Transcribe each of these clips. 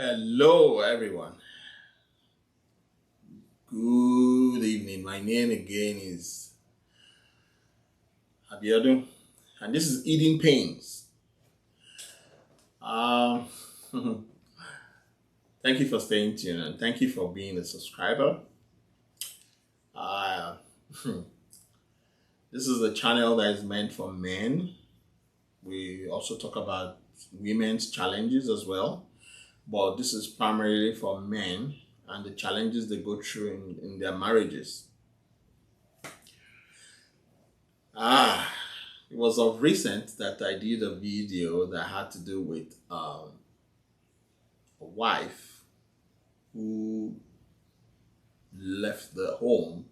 Hello, everyone. Good evening. My name again is Abiodun, and this is Eating Pains. Um, Thank you for staying tuned, and thank you for being a subscriber. Uh, this is a channel that is meant for men. We also talk about women's challenges as well, but this is primarily for men and the challenges they go through in their marriages. Ah, it was of recent that I did a video that had to do with a wife who left the home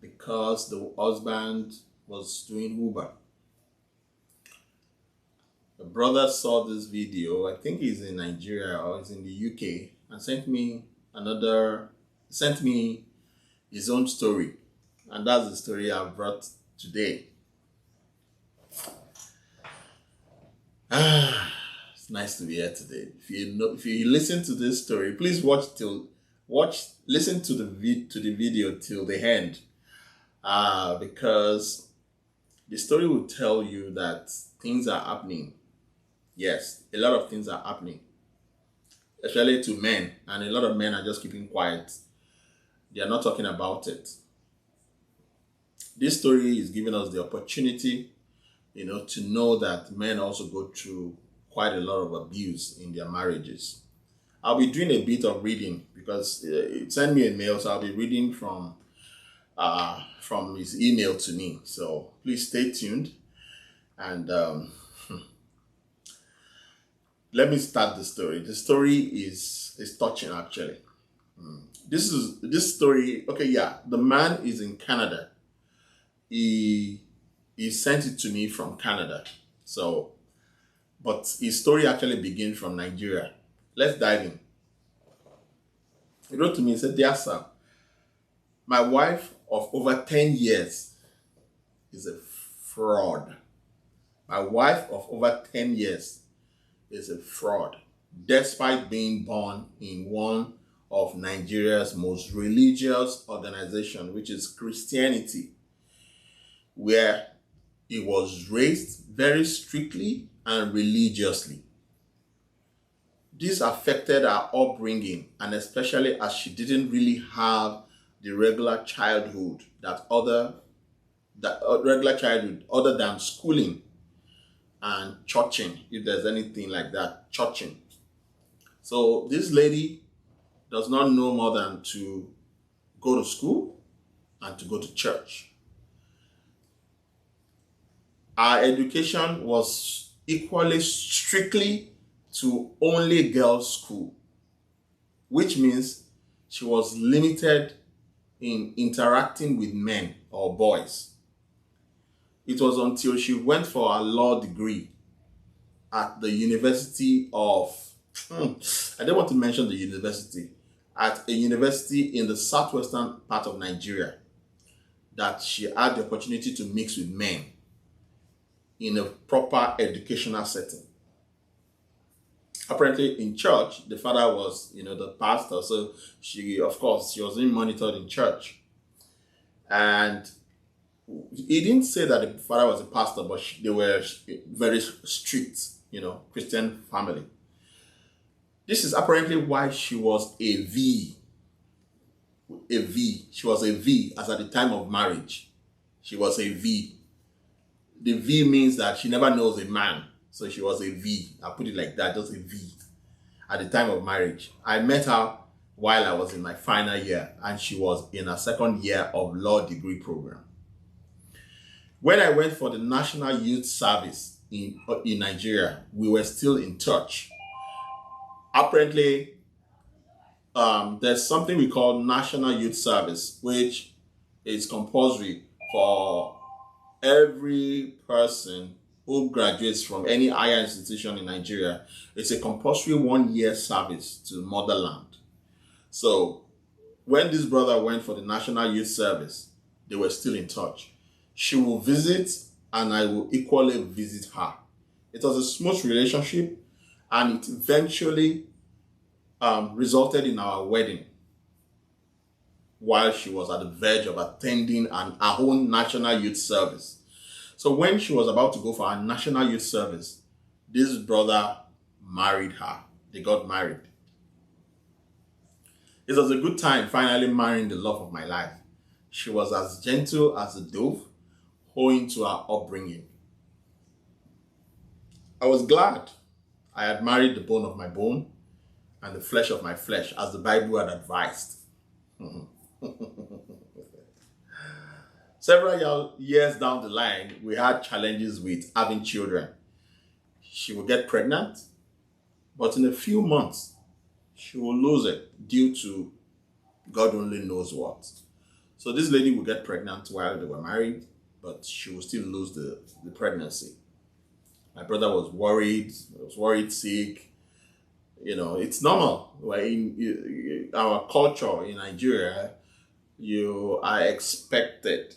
because the husband was doing Uber. The brother saw this video, I think he's in Nigeria or he's in the UK, and sent me his own story. And that's the story I brought today. It's nice to be here today. If you listen to this story, please listen to the video till the end, because the story will tell you that things are happening. Yes, a lot of things are happening, especially to men, and a lot of men are just keeping quiet. They are not talking about it. This story is giving us the opportunity, to know that men also go through quite a lot of abuse in their marriages. I'll be doing a bit of reading because it sent me a mail, so I'll be reading from his email to me. So please stay tuned, and let me start the story. The story is touching, actually. This story. Okay, yeah, the man is in Canada. He sent it to me from Canada. So, but his story actually begins from Nigeria. Let's dive in. He wrote to me, he said, "Dear sir, my wife of over 10 years is a fraud. My wife of over 10 years is a fraud, despite being born in one of Nigeria's most religious organization, which is Christianity, where he was raised very strictly and religiously. This affected her upbringing, and especially as she didn't really have the regular childhood other than schooling and churching, if there's anything like that, churching. So this lady does not know more than to go to school and to go to church. Our education was equally strictly to only girls' school, which means she was limited in interacting with men or boys. It was until she went for a law degree at the University of, I don't want to mention the university, at a university in the southwestern part of Nigeria, that she had the opportunity to mix with men in a proper educational setting. Apparently in church, the father was, the pastor. So she was being monitored in church. And he didn't say that the father was a pastor, but they were very strict, Christian family. This is apparently why she was a V. She was a V as at the time of marriage. She was a V. The V means that she never knows a man. So she was a V. I'll put it like that, just a V. At the time of marriage. I met her while I was in my final year, and she was in her second year of law degree program. When I went for the National Youth Service in Nigeria, we were still in touch. Apparently, there's something we call National Youth Service, which is compulsory for every person who graduates from any higher institution in Nigeria. It's a compulsory 1-year service to motherland. So when this brother went for the National Youth Service, they were still in touch. She will visit, and I will equally visit her. It was a smooth relationship, and it eventually resulted in our wedding while she was at the verge of attending her own national youth service. So when she was about to go for her national youth service, this brother married her. They got married. It was a good time finally marrying the love of my life. She was as gentle as a dove, owing to her upbringing. I was glad I had married the bone of my bone and the flesh of my flesh, as the Bible had advised. Several years down the line, we had challenges with having children. She would get pregnant, but in a few months, she will lose it due to God only knows what. So this lady would get pregnant while they were married, but she would still lose the pregnancy. My brother was worried, sick. You know, it's normal. In our culture in Nigeria, you are expected,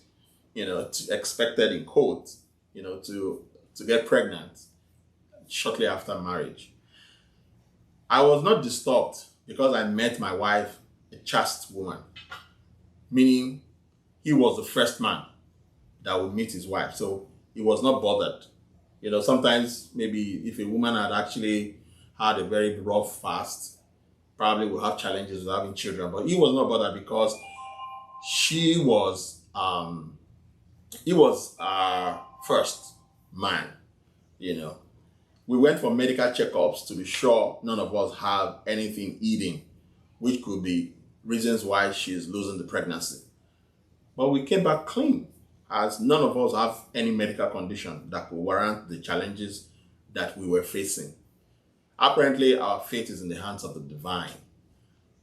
expected in quotes, to get pregnant shortly after marriage. I was not disturbed because I met my wife, a chaste woman, meaning he was the first man that would meet his wife. So he was not bothered. Sometimes maybe if a woman had actually had a very rough past, probably will have challenges with having children. But he was not bothered because he was our first man. We went for medical checkups to be sure none of us have anything eating, which could be reasons why she's losing the pregnancy. But we came back clean, as none of us have any medical condition that could warrant the challenges that we were facing. Apparently, our fate is in the hands of the divine.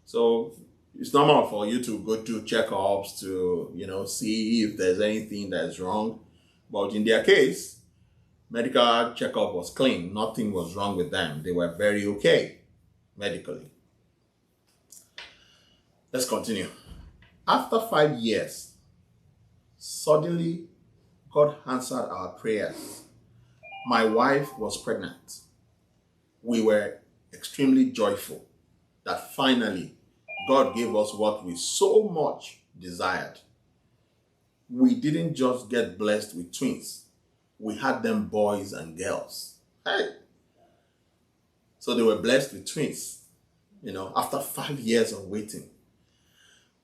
So it's normal for you to go to checkups to, see if there's anything that is wrong. But in their case, medical checkup was clean. Nothing was wrong with them. They were very okay medically. Let's continue. After 5 years, suddenly God answered our prayers. My wife was pregnant. We were extremely joyful that finally God gave us what we so much desired. We didn't just get blessed with twins. We had them boys and girls. Hey! So they were blessed with twins, after 5 years of waiting.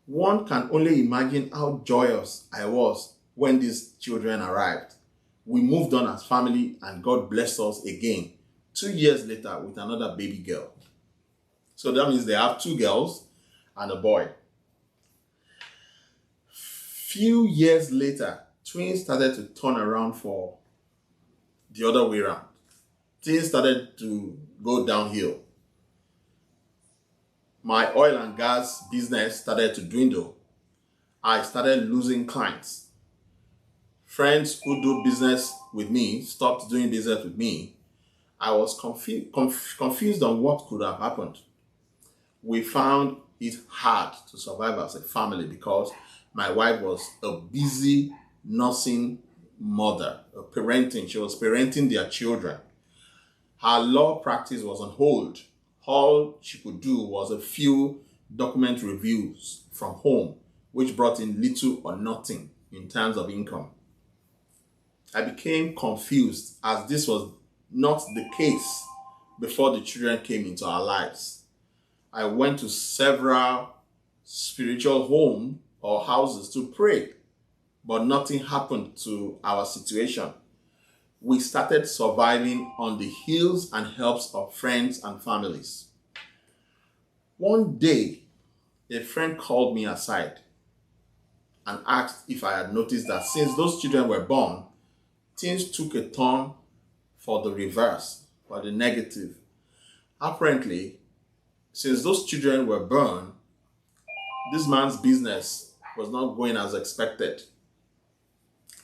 One can only imagine how joyous I was when these children arrived. We moved on as family and God blessed us again 2 years later with another baby girl. So that means they have 2 girls and a boy. Few years later, twins started to turn around for the other way around. Things started to go downhill. My oil and gas business started to dwindle. I started losing clients. Friends who do business with me stopped doing business with me. I was confused on what could have happened. We found it hard to survive as a family because my wife was a busy nursing mother, parenting. She was parenting their children. Her law practice was on hold. All she could do was a few document reviews from home, which brought in little or nothing in terms of income. I became confused as this was not the case before the children came into our lives. I went to several spiritual homes or houses to pray, but nothing happened to our situation. We started surviving on the heels and helps of friends and families. One day, a friend called me aside and asked if I had noticed that since those children were born, things took a turn for the reverse, for the negative. Apparently, since those children were born, this man's business was not going as expected.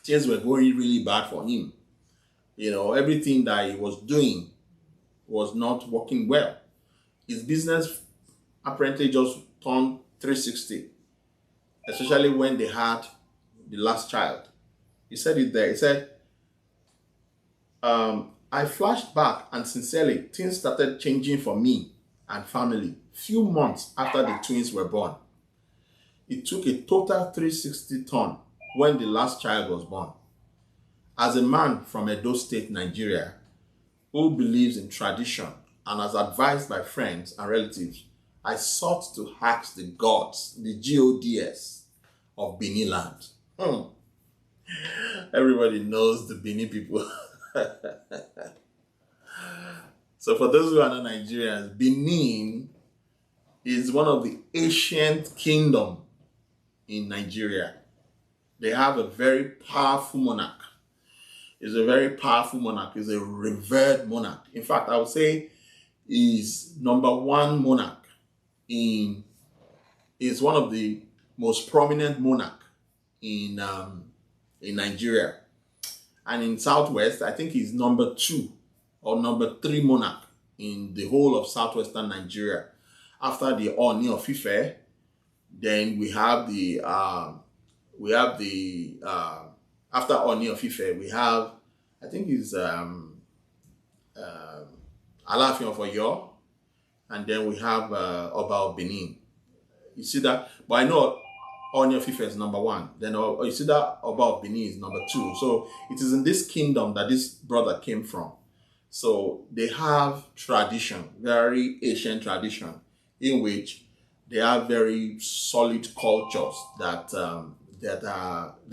Things were going really bad for him. Everything that he was doing was not working well. His business apparently just turned 360, especially when they had the last child. He said it there. He said, I flashed back and sincerely, things started changing for me and family few months after the twins were born. It took a total 360 turn when the last child was born. As a man from Edo State, Nigeria, who believes in tradition and as advised by friends and relatives, I sought to ask the gods, the gods of Benin land. Everybody knows the Benin people. So for those who are not Nigerians, Benin is one of the ancient kingdoms in Nigeria. They have a very powerful monarch. He's a very powerful monarch. He's a revered monarch. In fact, I would say he's number one monarch is one of the most prominent monarch in Nigeria. And in Southwest, I think he's number 2 or number 3 monarch in the whole of Southwestern Nigeria. After the Ooni of Ife, then we have the after Ooni of Ife, we have, I think it's Alaafin of Oyo, and then we have Oba of Benin. You see that? But I know Ooni of Ife is number 1. Then you see that Oba of Benin is number 2. So it is in this kingdom that this brother came from. So they have tradition, very ancient tradition, in which they have very solid cultures that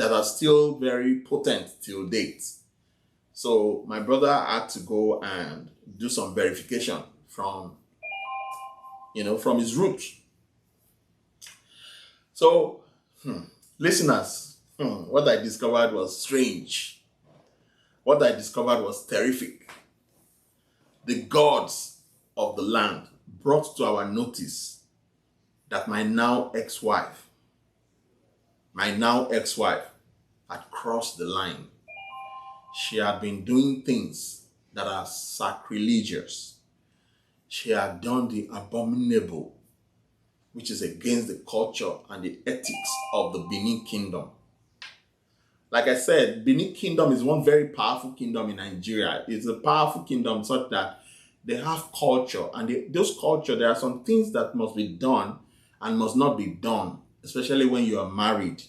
are still very potent till date. So my brother had to go and do some verification from his roots. So, listeners, what I discovered was strange. What I discovered was terrific. The gods of the land brought to our notice that my now ex-wife had crossed the line. She had been doing things that are sacrilegious. She had done the abominable, which is against the culture and the ethics of the Benin Kingdom. Like I said, Benin Kingdom is one very powerful kingdom in Nigeria. It's a powerful kingdom such that they have culture, and those culture, there are some things that must be done and must not be done, especially when you are married.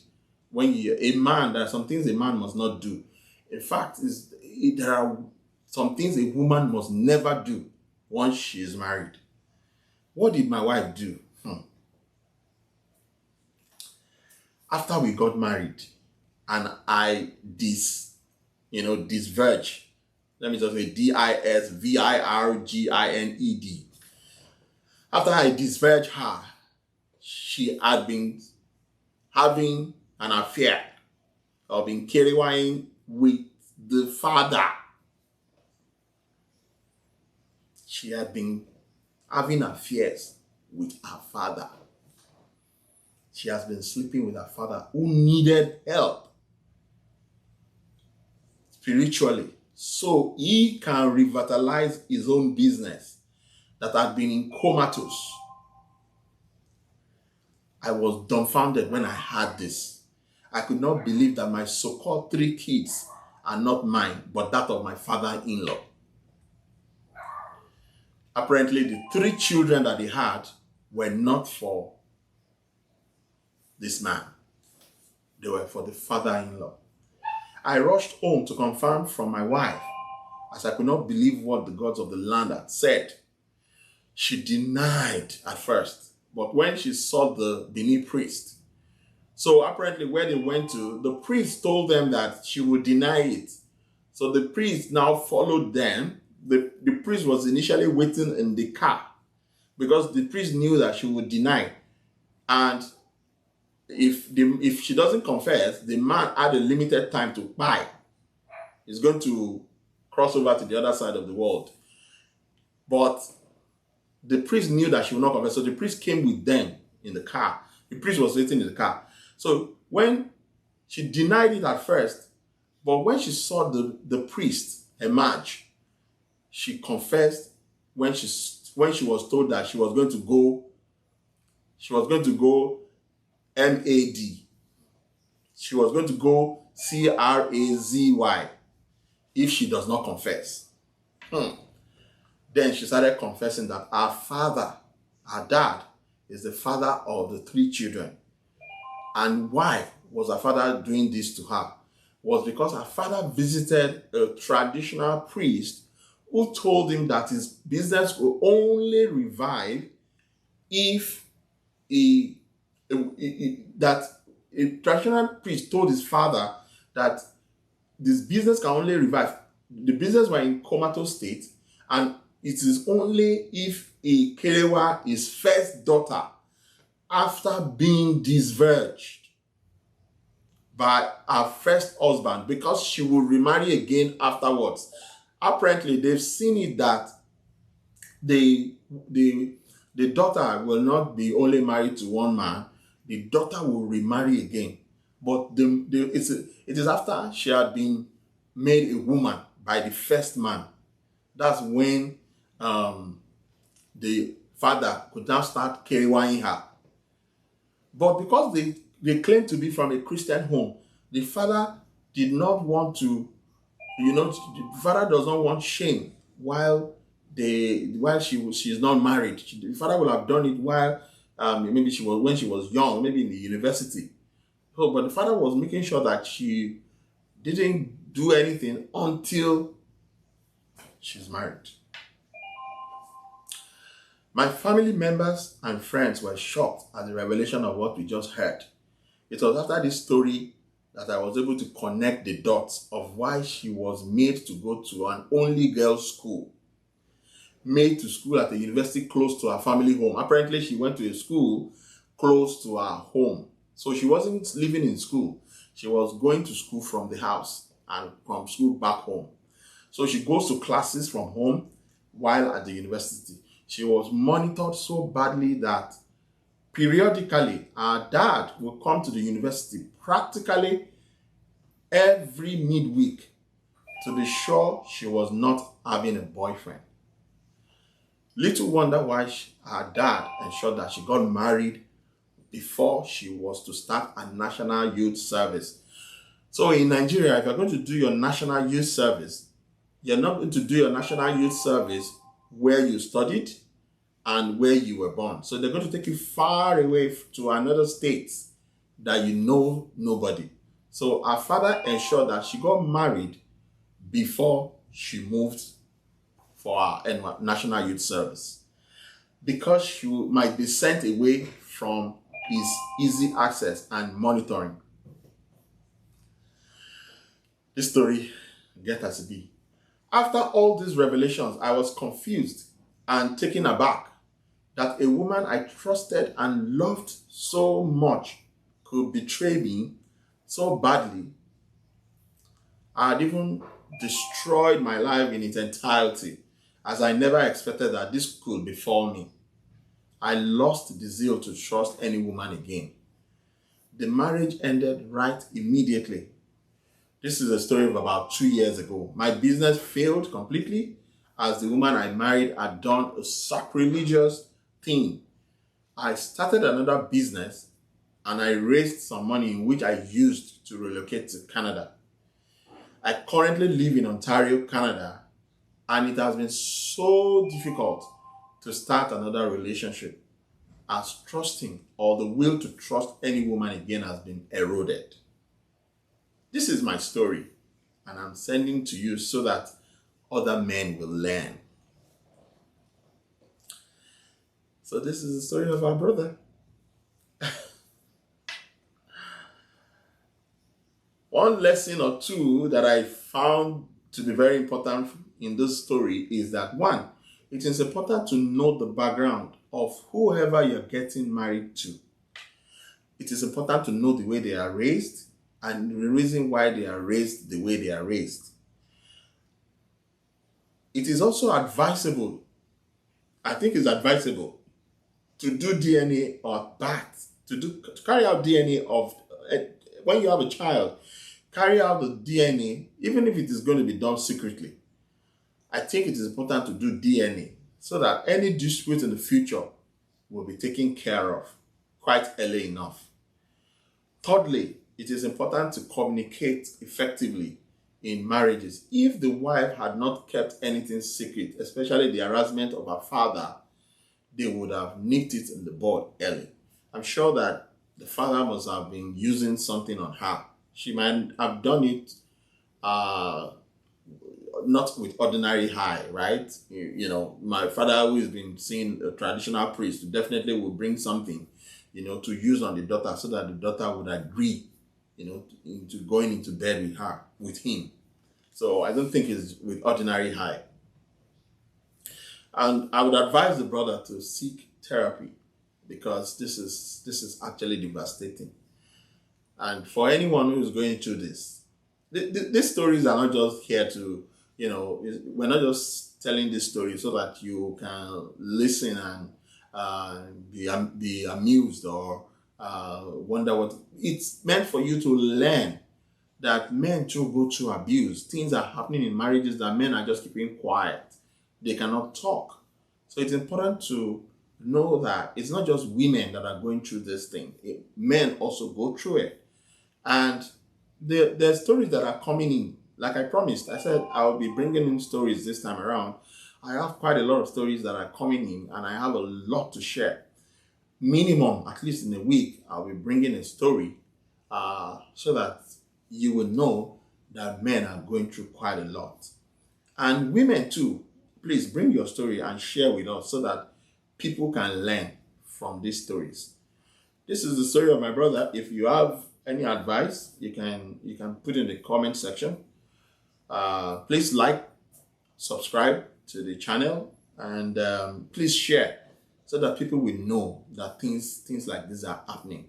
When you're a man, there are some things a man must not do. In fact, there are some things a woman must never do once she is married. What did my wife do? After we got married and I disvirged, let me just say DISVIRGINED. After I disvirged her, she had been having an affair or been carrying with the father. She had been having affairs with her father. She has been sleeping with her father who needed help spiritually so he can revitalize his own business that had been in comatose. I was dumbfounded when I heard this. I could not believe that my so-called 3 kids are not mine, but that of my father-in-law. Apparently, the 3 children that he had were not for this man. They were for the father-in-law. I rushed home to confirm from my wife, as I could not believe what the gods of the land had said. She denied at first, but when she saw the Benin priest, so apparently where they went to, the priest told them that she would deny it. So the priest now followed them. The priest was initially waiting in the car because the priest knew that she would deny. And if she doesn't confess, the man had a limited time to buy. He's going to cross over to the other side of the world. But the priest knew that she would not confess, so the priest came with them in the car. The priest was waiting in the car. So when she denied it at first, but when she saw the priest emerge, she confessed when she was told that she was going to go MAD. She was going to go CRAZY if she does not confess. Then she started confessing that her father Her dad is the father of the 3 children. And why was her father doing this to her? Was because her father visited a traditional priest who told him that his business will only revive if that a traditional priest told his father that this business can only revive. The business were in comatose state, and it is only if a Kerewa, his first daughter, after being disvirged by her first husband, because she will remarry again afterwards. Apparently, they've seen it that the daughter will not be only married to one man, the daughter will remarry again. But it is after she had been made a woman by the first man. That's when the father could now start carrying her. But because they claim to be from a Christian home, the father did not want to, the father does not want shame while she's not married. The father would have done it while maybe when she was young, maybe in the university. So, but the father was making sure that she didn't do anything until she's married. My family members and friends were shocked at the revelation of what we just heard. It was after this story that I was able to connect the dots of why she was made to go to an only girls' school. Made to school at a university close to her family home. Apparently, she went to a school close to her home. So she wasn't living in school. She was going to school from the house and from school back home. So she goes to classes from home while at the university. She was monitored so badly that periodically her dad will come to the university practically every midweek to be sure she was not having a boyfriend. Little wonder why her dad ensured that she got married before she was to start a national youth service. So in Nigeria, if you're going to do your national youth service, you're not going to do your national youth service where you studied and where you were born. So they're going to take you far away to another state that you know nobody. So her father ensured that she got married before she moved for her national youth service, because she might be sent away from his easy access and monitoring. This story gets as it be. After all these revelations, I was confused and taken aback that a woman I trusted and loved so much could betray me so badly. I had even destroyed my life in its entirety, as I never expected that this could befall me. I lost the zeal to trust any woman again. The marriage ended right immediately. This is a story of about 2 years ago. My business failed completely, as the woman I married had done a sacrilegious thing. I started another business and I raised some money in which I used to relocate to Canada. I currently live in Ontario, Canada, and it has been so difficult to start another relationship, as trusting or the will to trust any woman again has been eroded. This is my story, and I'm sending to you so that other men will learn. So this is the story of our brother. One lesson or two that I found to be very important in this story is that, one, it is important to know the background of whoever you're getting married to. It is important to know the way they are raised and the reason why they are raised the way they are raised. It is also advisable, I think it's advisable, to do DNA or birth, to carry out DNA of, when you have a child, carry out the DNA, even if it is going to be done secretly. I think it is important to do DNA so that any dispute in the future will be taken care of quite early enough. Thirdly, it is important to communicate effectively in marriages. If the wife had not kept anything secret, especially the harassment of her father, they would have nipped it in the bud early. I'm sure that the father must have been using something on her. She might have done it uh, not with ordinary high, right? My father, who has been seeing a traditional priest, definitely will bring something, to use on the daughter so that the daughter would agree, into going into bed with him. So I don't think it's with ordinary high. And I would advise the brother to seek therapy because this is actually devastating. And for anyone who is going through this, these stories are not just here to, we're not just telling this story so that you can listen and be amused or wonder what. It's meant for you to learn that men too go through abuse. Things are happening in marriages that men are just keeping quiet. They cannot talk. So it's important to know that it's not just women that are going through this thing. Men also go through it. And there are stories that are coming in. Like I promised, I said I'll be bringing in stories this time around. I have quite a lot of stories that are coming in, and I have a lot to share. Minimum, at least in a week, I'll be bringing a story so that you will know that men are going through quite a lot. And women too, please bring your story and share with us so that people can learn from these stories. This is the story of my brother. If you have any advice, you can put in the comment section. Please like, subscribe to the channel, and please share so that people will know that things like this are happening.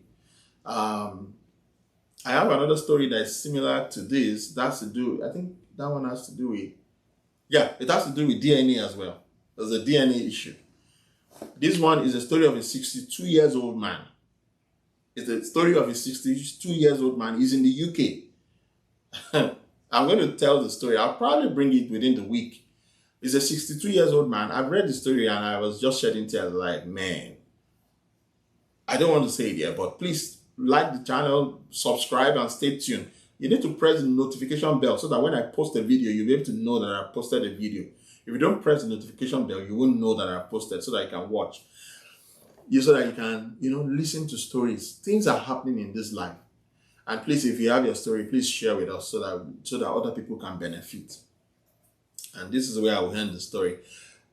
I have another story that is similar to this. That's to do, I think that one has to do with, it has to do with DNA as well. There's a DNA issue. This one is a story of a 62 years old man. It's a story of a 62 years old man. He's in the UK. I'm going to tell the story. I'll probably bring it within the week. He's a 62 years old man. I've read the story and I was just shedding tears like, man, I don't want to say it here, but please like the channel, subscribe, and stay tuned. You need to press the notification bell so that when I post a video, you'll be able to know that I posted a video. If you don't press the notification bell, you won't know that I posted, so that you can watch. So that you can, listen to stories. Things are happening in this life. And please, if you have your story, please share with us so that other people can benefit. And this is where I will end the story.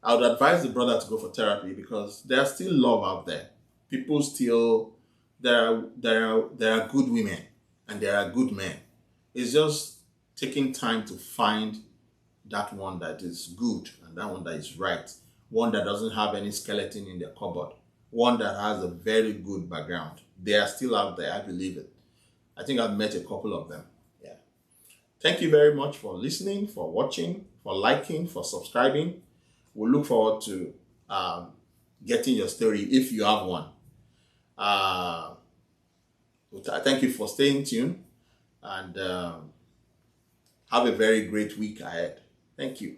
I would advise the brother to go for therapy because there's still love out there. People still, there are good women and there are good men. It's just taking time to find that one that is good and that one that is right. One that doesn't have any skeleton in their cupboard. One that has a very good background. They are still out there, I believe it. I think I've met a couple of them. Yeah. Thank you very much for listening, for watching, for liking, for subscribing. We look forward to getting your story if you have one. Thank you for staying tuned and have a very great week ahead. Thank you.